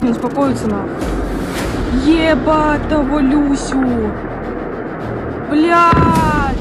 не успокоится нахуй. Ебать того Люсю. Блядь.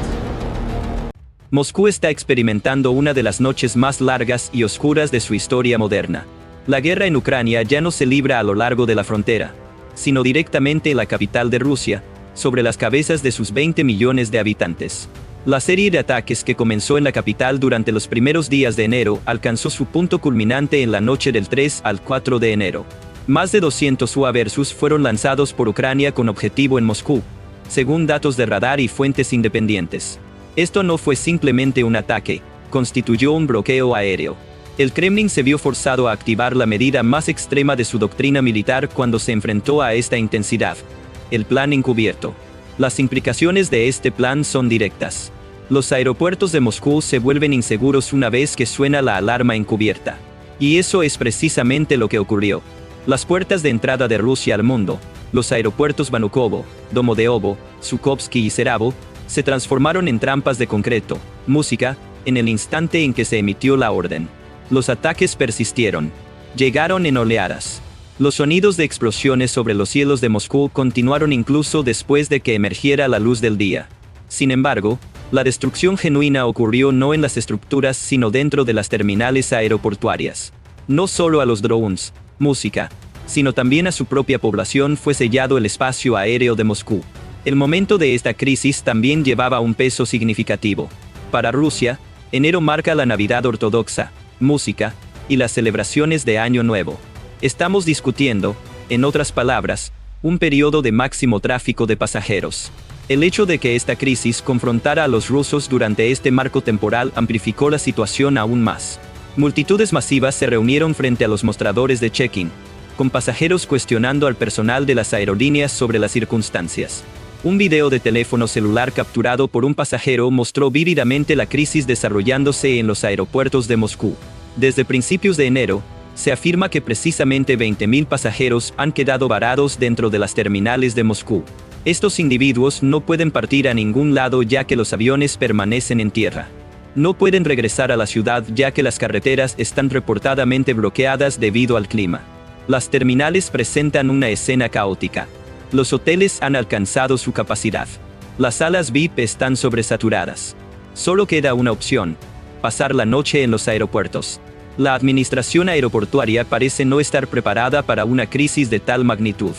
Moscú está experimentando una de las noches más largas y oscuras de su historia moderna. La guerra en Ucrania ya no se libra a lo largo de la frontera, sino directamente en la capital de Rusia, sobre las cabezas de sus 20 millones de habitantes. La serie de ataques que comenzó en la capital durante los primeros días de enero alcanzó su punto culminante en la noche del 3 al 4 de enero. Más de 200 UAV fueron lanzados por Ucrania con objetivo en Moscú, según datos de radar y fuentes independientes. Esto no fue simplemente un ataque, constituyó un bloqueo aéreo. El Kremlin se vio forzado a activar la medida más extrema de su doctrina militar cuando se enfrentó a esta intensidad: el plan encubierto. Las implicaciones de este plan son directas. Los aeropuertos de Moscú se vuelven inseguros una vez que suena la alarma encubierta. Y eso es precisamente lo que ocurrió. Las puertas de entrada de Rusia al mundo, los aeropuertos Vnukovo, Domodedovo, Zhukovsky y Seravo, se transformaron en trampas de concreto, música, en el instante en que se emitió la orden. Los ataques persistieron. Llegaron en oleadas. Los sonidos de explosiones sobre los cielos de Moscú continuaron incluso después de que emergiera la luz del día. Sin embargo, la destrucción genuina ocurrió no en las estructuras sino dentro de las terminales aeroportuarias. No solo a los drones, música, sino también a su propia población fue sellado el espacio aéreo de Moscú. El momento de esta crisis también llevaba un peso significativo. Para Rusia, enero marca la Navidad ortodoxa, música, y las celebraciones de Año Nuevo. Estamos discutiendo, en otras palabras, un periodo de máximo tráfico de pasajeros. El hecho de que esta crisis confrontara a los rusos durante este marco temporal amplificó la situación aún más. Multitudes masivas se reunieron frente a los mostradores de check-in, con pasajeros cuestionando al personal de las aerolíneas sobre las circunstancias. Un video de teléfono celular capturado por un pasajero mostró vívidamente la crisis desarrollándose en los aeropuertos de Moscú. Desde principios de enero, se afirma que precisamente 20.000 pasajeros han quedado varados dentro de las terminales de Moscú. Estos individuos no pueden partir a ningún lado ya que los aviones permanecen en tierra. No pueden regresar a la ciudad ya que las carreteras están reportadamente bloqueadas debido al clima. Las terminales presentan una escena caótica. Los hoteles han alcanzado su capacidad. Las salas VIP están sobresaturadas. Solo queda una opción: pasar la noche en los aeropuertos. La administración aeroportuaria parece no estar preparada para una crisis de tal magnitud.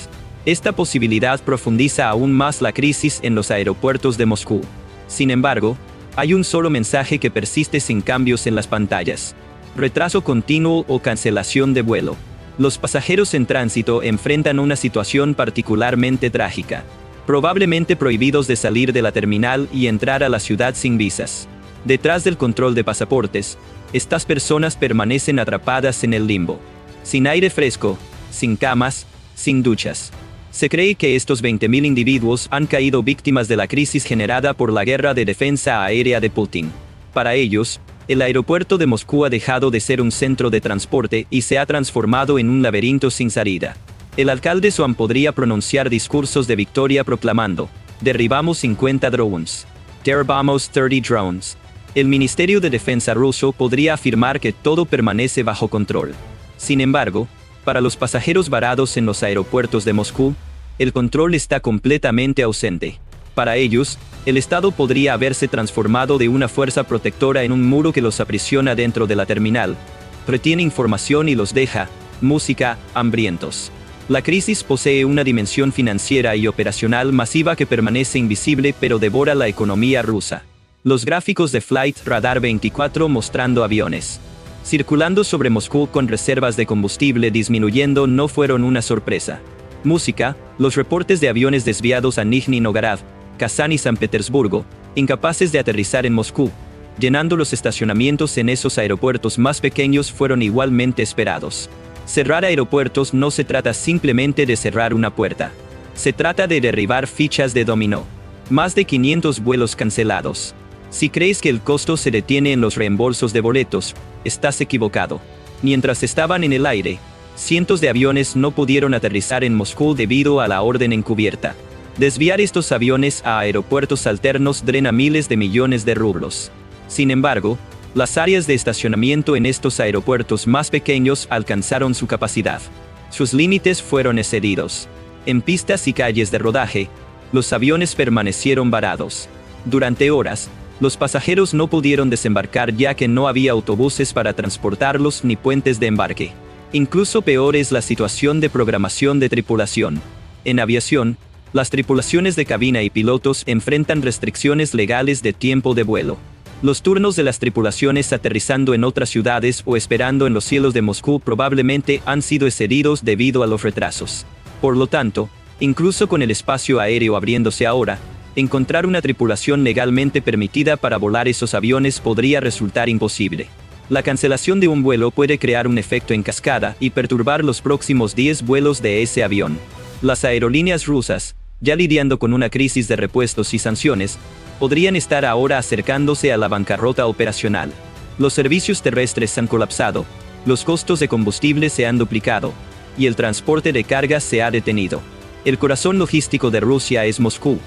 Esta posibilidad profundiza aún más la crisis en los aeropuertos de Moscú. Sin embargo, hay un solo mensaje que persiste sin cambios en las pantallas: retraso continuo o cancelación de vuelo. Los pasajeros en tránsito enfrentan una situación particularmente trágica. Probablemente prohibidos de salir de la terminal y entrar a la ciudad sin visas. Detrás del control de pasaportes, estas personas permanecen atrapadas en el limbo. Sin aire fresco, sin camas, sin duchas. Se cree que estos 20.000 individuos han caído víctimas de la crisis generada por la guerra de defensa aérea de Putin. Para ellos, el aeropuerto de Moscú ha dejado de ser un centro de transporte y se ha transformado en un laberinto sin salida. El alcalde Soam podría pronunciar discursos de victoria proclamando: derribamos 50 drones. Derribamos 30 drones. El Ministerio de Defensa ruso podría afirmar que todo permanece bajo control. Sin embargo, para los pasajeros varados en los aeropuertos de Moscú, el control está completamente ausente. Para ellos, el Estado podría haberse transformado de una fuerza protectora en un muro que los aprisiona dentro de la terminal, retiene información y los deja, música, hambrientos. La crisis posee una dimensión financiera y operacional masiva que permanece invisible pero devora la economía rusa. Los gráficos de Flight Radar 24 mostrando aviones circulando sobre Moscú con reservas de combustible disminuyendo no fueron una sorpresa. Música, los reportes de aviones desviados a Nizhny Novgorod, Kazán y San Petersburgo, incapaces de aterrizar en Moscú, llenando los estacionamientos en esos aeropuertos más pequeños fueron igualmente esperados. Cerrar aeropuertos no se trata simplemente de cerrar una puerta. Se trata de derribar fichas de dominó. Más de 500 vuelos cancelados. Si crees que el costo se detiene en los reembolsos de boletos, estás equivocado. Mientras estaban en el aire, cientos de aviones no pudieron aterrizar en Moscú debido a la orden encubierta. Desviar estos aviones a aeropuertos alternos drena miles de millones de rublos. Sin embargo, las áreas de estacionamiento en estos aeropuertos más pequeños alcanzaron su capacidad. Sus límites fueron excedidos. En pistas y calles de rodaje, los aviones permanecieron varados. Durante horas, los pasajeros no pudieron desembarcar ya que no había autobuses para transportarlos ni puentes de embarque. Incluso peor es la situación de programación de tripulación. En aviación, las tripulaciones de cabina y pilotos enfrentan restricciones legales de tiempo de vuelo. Los turnos de las tripulaciones aterrizando en otras ciudades o esperando en los cielos de Moscú probablemente han sido excedidos debido a los retrasos. Por lo tanto, incluso con el espacio aéreo abriéndose ahora, encontrar una tripulación legalmente permitida para volar esos aviones podría resultar imposible. La cancelación de un vuelo puede crear un efecto en cascada y perturbar los próximos 10 vuelos de ese avión. Las aerolíneas rusas, ya lidiando con una crisis de repuestos y sanciones, podrían estar ahora acercándose a la bancarrota operacional. Los servicios terrestres han colapsado, los costos de combustible se han duplicado, y el transporte de cargas se ha detenido. El corazón logístico de Rusia es Moscú,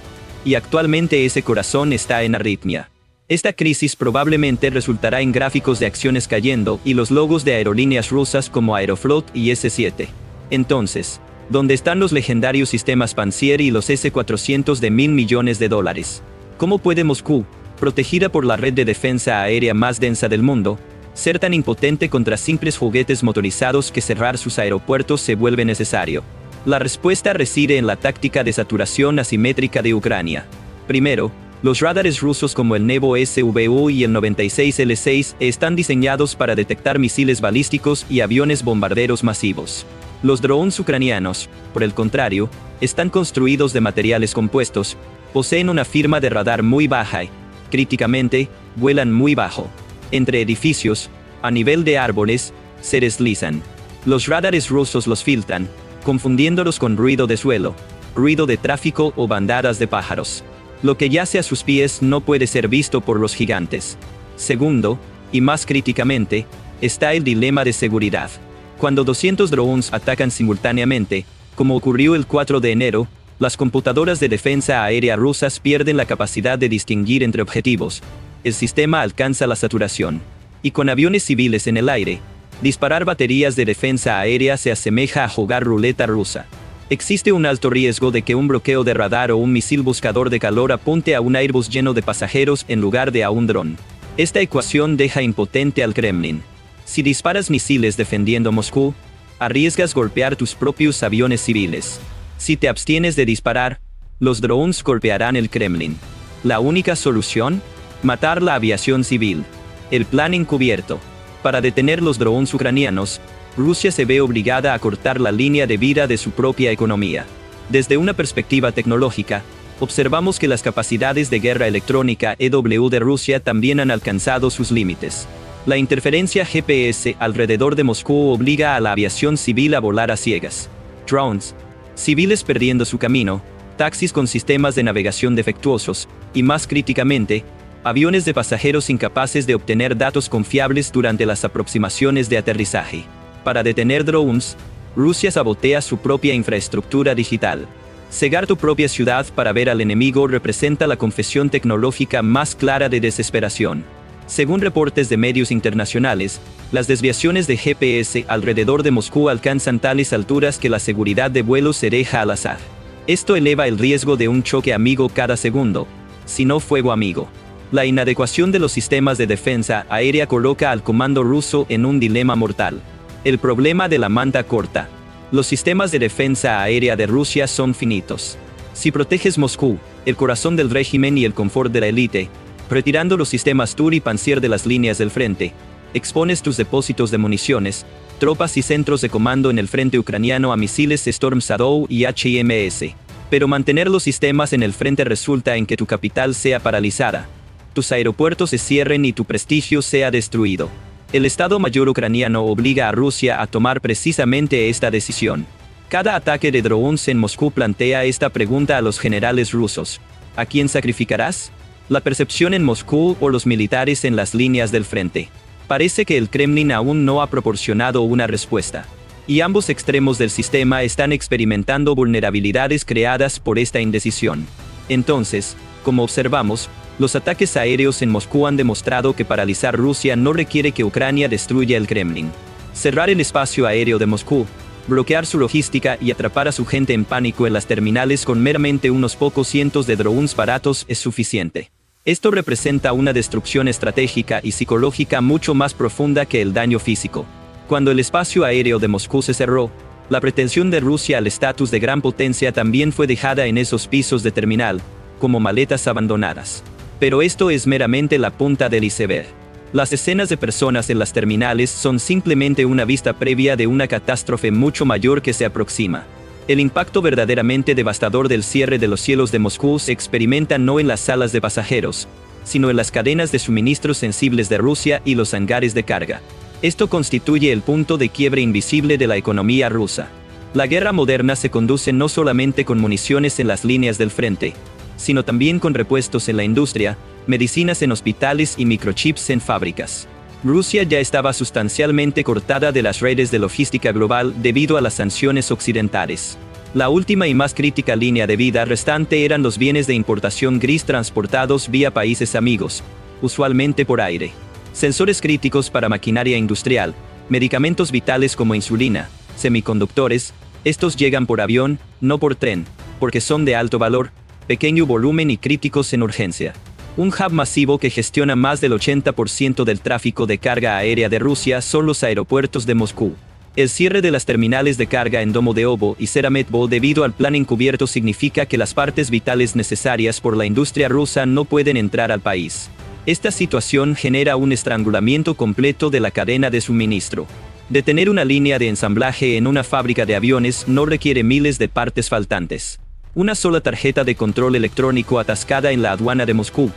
y actualmente ese corazón está en arritmia. Esta crisis probablemente resultará en gráficos de acciones cayendo y los logos de aerolíneas rusas como Aeroflot y S-7. Entonces, ¿dónde están los legendarios sistemas Pantsir y los S-400 de $1.000 millones? ¿Cómo puede Moscú, protegida por la red de defensa aérea más densa del mundo, ser tan impotente contra simples juguetes motorizados que cerrar sus aeropuertos se vuelve necesario? La respuesta reside en la táctica de saturación asimétrica de Ucrania. Primero, los radares rusos como el Nevo SVU y el 96L6 están diseñados para detectar misiles balísticos y aviones bombarderos masivos. Los drones ucranianos, por el contrario, están construidos de materiales compuestos, poseen una firma de radar muy baja y, críticamente, vuelan muy bajo. Entre edificios, a nivel de árboles, se deslizan. Los radares rusos los filtran, confundiéndolos con ruido de suelo, ruido de tráfico o bandadas de pájaros. Lo que yace a sus pies no puede ser visto por los gigantes. Segundo, y más críticamente, está el dilema de seguridad. Cuando 200 drones atacan simultáneamente, como ocurrió el 4 de enero, las computadoras de defensa aérea rusas pierden la capacidad de distinguir entre objetivos. El sistema alcanza la saturación. Y con aviones civiles en el aire, disparar baterías de defensa aérea se asemeja a jugar ruleta rusa. Existe un alto riesgo de que un bloqueo de radar o un misil buscador de calor apunte a un Airbus lleno de pasajeros en lugar de a un dron. Esta ecuación deja impotente al Kremlin. Si disparas misiles defendiendo Moscú, arriesgas golpear tus propios aviones civiles. Si te abstienes de disparar, los drones golpearán el Kremlin. La única solución: matar la aviación civil. El plan encubierto. Para detener los drones ucranianos, Rusia se ve obligada a cortar la línea de vida de su propia economía. Desde una perspectiva tecnológica, observamos que las capacidades de guerra electrónica EW de Rusia también han alcanzado sus límites. La interferencia GPS alrededor de Moscú obliga a la aviación civil a volar a ciegas. Drones, civiles perdiendo su camino, taxis con sistemas de navegación defectuosos, y más críticamente, aviones de pasajeros incapaces de obtener datos confiables durante las aproximaciones de aterrizaje. Para detener drones, Rusia sabotea su propia infraestructura digital. Cegar tu propia ciudad para ver al enemigo representa la confesión tecnológica más clara de desesperación. Según reportes de medios internacionales, las desviaciones de GPS alrededor de Moscú alcanzan tales alturas que la seguridad de vuelo se deja al azar. Esto eleva el riesgo de un choque amigo cada segundo, si no fuego amigo. La inadecuación de los sistemas de defensa aérea coloca al comando ruso en un dilema mortal. El problema de la manta corta. Los sistemas de defensa aérea de Rusia son finitos. Si proteges Moscú, el corazón del régimen y el confort de la élite, retirando los sistemas TUR y Pantsir de las líneas del frente, expones tus depósitos de municiones, tropas y centros de comando en el frente ucraniano a misiles Storm Shadow y HIMARS. Pero mantener los sistemas en el frente resulta en que tu capital sea paralizada, tus aeropuertos se cierren y tu prestigio sea destruido. El Estado Mayor ucraniano obliga a Rusia a tomar precisamente esta decisión. Cada ataque de drones en Moscú plantea esta pregunta a los generales rusos: ¿a quién sacrificarás? ¿La percepción en Moscú o los militares en las líneas del frente? Parece que el Kremlin aún no ha proporcionado una respuesta. Y ambos extremos del sistema están experimentando vulnerabilidades creadas por esta indecisión. Entonces, como observamos, los ataques aéreos en Moscú han demostrado que paralizar Rusia no requiere que Ucrania destruya el Kremlin. Cerrar el espacio aéreo de Moscú, bloquear su logística y atrapar a su gente en pánico en las terminales con meramente unos pocos cientos de drones baratos es suficiente. Esto representa una destrucción estratégica y psicológica mucho más profunda que el daño físico. Cuando el espacio aéreo de Moscú se cerró, la pretensión de Rusia al estatus de gran potencia también fue dejada en esos pisos de terminal, como maletas abandonadas. Pero esto es meramente la punta del iceberg. Las escenas de personas en las terminales son simplemente una vista previa de una catástrofe mucho mayor que se aproxima. El impacto verdaderamente devastador del cierre de los cielos de Moscú se experimenta no en las salas de pasajeros, sino en las cadenas de suministros sensibles de Rusia y los hangares de carga. Esto constituye el punto de quiebre invisible de la economía rusa. La guerra moderna se conduce no solamente con municiones en las líneas del frente, sino también con repuestos en la industria, medicinas en hospitales y microchips en fábricas. Rusia ya estaba sustancialmente cortada de las redes de logística global debido a las sanciones occidentales. La última y más crítica línea de vida restante eran los bienes de importación gris transportados vía países amigos, usualmente por aire. Sensores críticos para maquinaria industrial, medicamentos vitales como insulina, semiconductores, estos llegan por avión, no por tren, porque son de alto valor, pequeño volumen y críticos en urgencia. Un hub masivo que gestiona más del 80% del tráfico de carga aérea de Rusia son los aeropuertos de Moscú. El cierre de las terminales de carga en Domodedovo y Sheremetyevo debido al plan encubierto significa que las partes vitales necesarias por la industria rusa no pueden entrar al país. Esta situación genera un estrangulamiento completo de la cadena de suministro. Detener una línea de ensamblaje en una fábrica de aviones no requiere miles de partes faltantes. Una sola tarjeta de control electrónico atascada en la aduana de Moscú,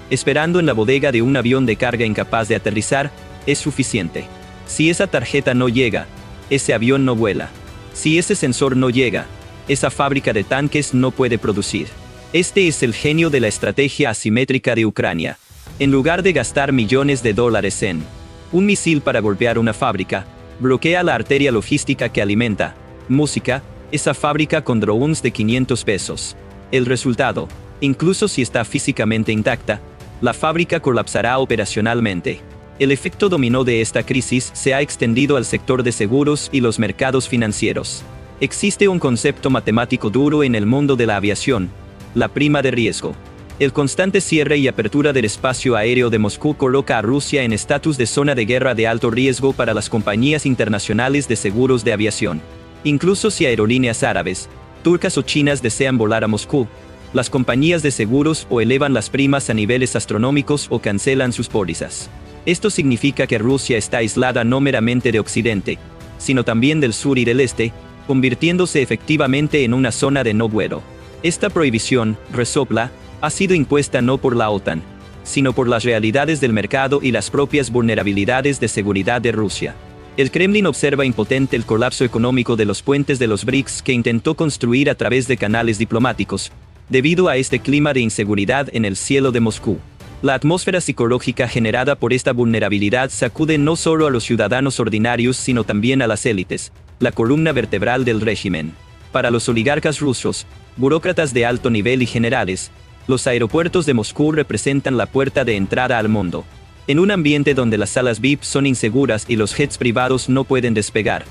esperando en la bodega de un avión de carga incapaz de aterrizar, es suficiente. Si esa tarjeta no llega, ese avión no vuela. Si ese sensor no llega, esa fábrica de tanques no puede producir. Este es el genio de la estrategia asimétrica de Ucrania. En lugar de gastar millones de dólares en un misil para golpear una fábrica, bloquea la arteria logística que alimenta música, esa fábrica con drones de 500 pesos. El resultado, incluso si está físicamente intacta, la fábrica colapsará operacionalmente. El efecto dominó de esta crisis se ha extendido al sector de seguros y los mercados financieros. Existe un concepto matemático duro en el mundo de la aviación, la prima de riesgo. El constante cierre y apertura del espacio aéreo de Moscú coloca a Rusia en estatus de zona de guerra de alto riesgo para las compañías internacionales de seguros de aviación. Incluso si aerolíneas árabes, turcas o chinas desean volar a Moscú, las compañías de seguros o elevan las primas a niveles astronómicos o cancelan sus pólizas. Esto significa que Rusia está aislada no meramente de Occidente, sino también del sur y del este, convirtiéndose efectivamente en una zona de no vuelo. Esta prohibición, resopla, ha sido impuesta no por la OTAN, sino por las realidades del mercado y las propias vulnerabilidades de seguridad de Rusia. El Kremlin observa impotente el colapso económico de los puentes de los BRICS que intentó construir a través de canales diplomáticos, debido a este clima de inseguridad en el cielo de Moscú. La atmósfera psicológica generada por esta vulnerabilidad sacude no solo a los ciudadanos ordinarios sino también a las élites, la columna vertebral del régimen. Para los oligarcas rusos, burócratas de alto nivel y generales, los aeropuertos de Moscú representan la puerta de entrada al mundo. En un ambiente donde las salas VIP son inseguras y los jets privados no pueden despegar,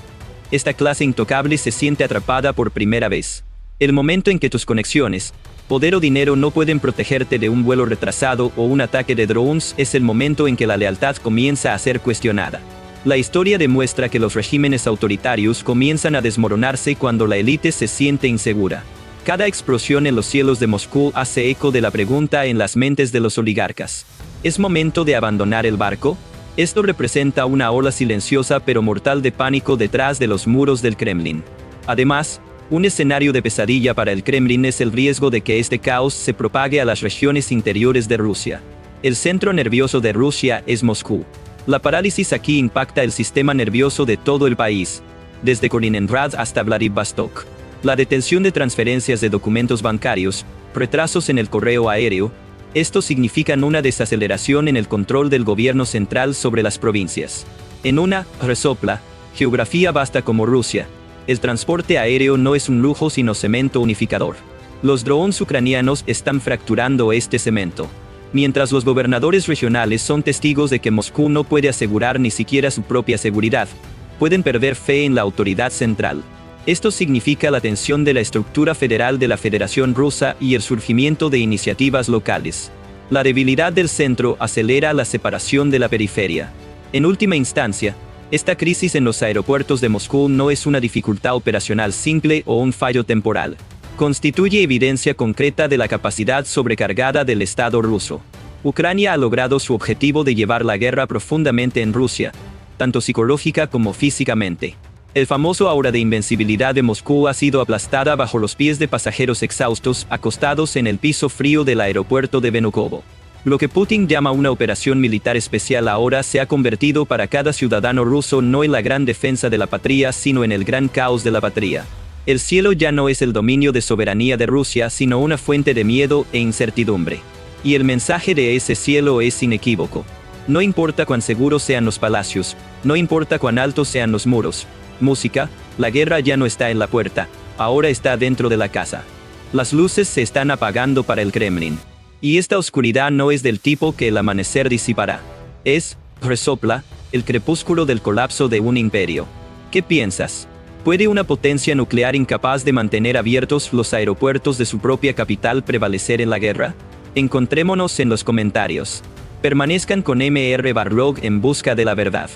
esta clase intocable se siente atrapada por primera vez. El momento en que tus conexiones, poder o dinero no pueden protegerte de un vuelo retrasado o un ataque de drones es el momento en que la lealtad comienza a ser cuestionada. La historia demuestra que los regímenes autoritarios comienzan a desmoronarse cuando la élite se siente insegura. Cada explosión en los cielos de Moscú hace eco de la pregunta en las mentes de los oligarcas. ¿Es momento de abandonar el barco? Esto representa una ola silenciosa pero mortal de pánico detrás de los muros del Kremlin. Además, un escenario de pesadilla para el Kremlin es el riesgo de que este caos se propague a las regiones interiores de Rusia. El centro nervioso de Rusia es Moscú. La parálisis aquí impacta el sistema nervioso de todo el país, desde Kaliningrad hasta Vladivostok. La detención de transferencias de documentos bancarios, retrasos en el correo aéreo, esto significan una desaceleración en el control del gobierno central sobre las provincias. En una, resopla, geografía vasta como Rusia, el transporte aéreo no es un lujo sino cemento unificador. Los drones ucranianos están fracturando este cemento. Mientras los gobernadores regionales son testigos de que Moscú no puede asegurar ni siquiera su propia seguridad, pueden perder fe en la autoridad central. Esto significa la tensión de la estructura federal de la Federación Rusa y el surgimiento de iniciativas locales. La debilidad del centro acelera la separación de la periferia. En última instancia, esta crisis en los aeropuertos de Moscú no es una dificultad operacional simple o un fallo temporal. Constituye evidencia concreta de la capacidad sobrecargada del Estado ruso. Ucrania ha logrado su objetivo de llevar la guerra profundamente en Rusia, tanto psicológica como físicamente. El famoso aura de invencibilidad de Moscú ha sido aplastada bajo los pies de pasajeros exhaustos acostados en el piso frío del aeropuerto de Vnukovo. Lo que Putin llama una operación militar especial ahora se ha convertido para cada ciudadano ruso no en la gran defensa de la patria, sino en el gran caos de la patria. El cielo ya no es el dominio de soberanía de Rusia, sino una fuente de miedo e incertidumbre. Y el mensaje de ese cielo es inequívoco. No importa cuán seguros sean los palacios, no importa cuán altos sean los muros. Música, la guerra ya no está en la puerta, ahora está dentro de la casa. Las luces se están apagando para el Kremlin. Y esta oscuridad no es del tipo que el amanecer disipará. Es, resopla, el crepúsculo del colapso de un imperio. ¿Qué piensas? ¿Puede una potencia nuclear incapaz de mantener abiertos los aeropuertos de su propia capital prevalecer en la guerra? Encontrémonos en los comentarios. Permanezcan con MR Barlog en busca de la verdad.